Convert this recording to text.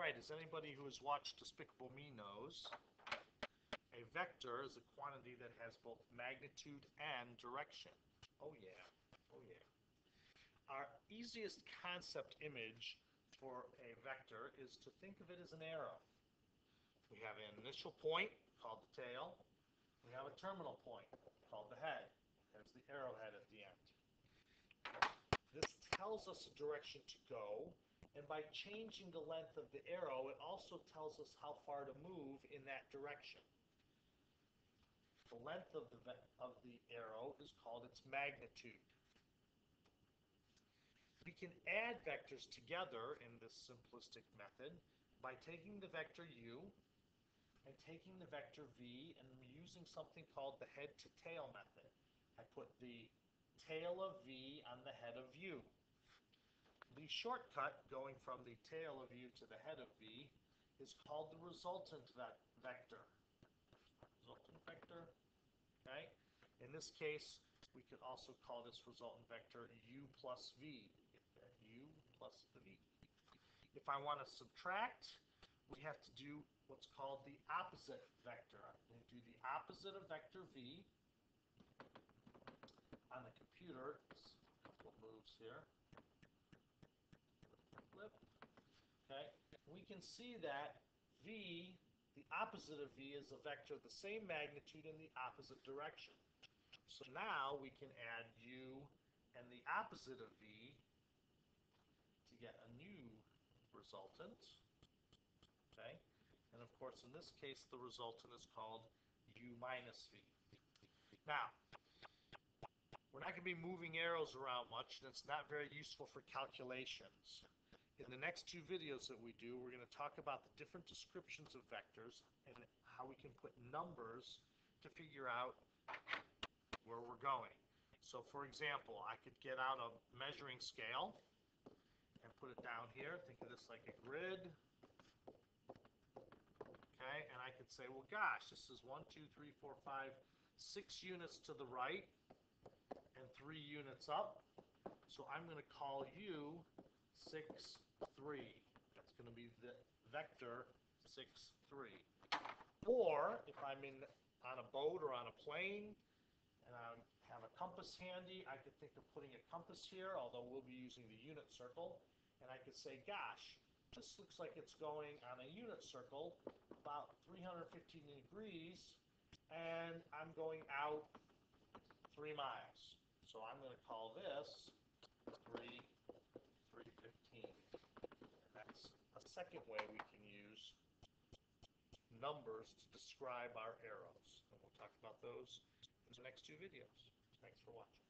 Alright, as anybody who has watched Despicable Me knows, a vector is a quantity that has both magnitude and direction. Oh yeah, oh yeah. Our easiest concept image for a vector is to think of it as an arrow. We have an initial point called the tail. We have a terminal point called the head. There's the arrowhead at the end. This tells us a direction to go, and by changing the length of the arrow, it also tells us how far to move in that direction. The length of the arrow is called its magnitude. We can add vectors together in this simplistic method by taking the vector u and taking the vector v and using something called the head to tail method. I put the tail of v on the head of u. The shortcut going from the tail of u to the head of v is called the resultant vector. Resultant vector, okay? In this case, we could also call this resultant vector u plus v. U plus the v. If I want to subtract, we have to do what's called the opposite vector. I'm going to do the opposite of vector v. On the computer, it's a couple of moves here. Flip. Okay. We can see that v, the opposite of v, is a vector of the same magnitude in the opposite direction. So now we can add u and the opposite of v to get a new resultant. Okay? And of course, in this case, the resultant is called u minus v. Now, we're not going to be moving arrows around much, and it's not very useful for calculations. In the next two videos that we do, we're going to talk about the different descriptions of vectors and how we can put numbers to figure out where we're going. So, for example, I could get out a measuring scale and put it down here. Think of this like a grid. Okay, and I could say, well, gosh, this is 1, 2, 3, 4, 5, 6 units to the right and 3 units up. So I'm going to call u 6, 3. That's going to be the vector 6, 3. Or if I'm on a boat or on a plane and I have a compass handy, I could think of putting a compass here, although we'll be using the unit circle. And I could say, gosh, this looks like it's going on a unit circle about 315 degrees, and I'm going out 3 miles. So I'm going to call this 315. And that's a second way we can use numbers to describe our arrows. And we'll talk about those in the next two videos. Thanks for watching.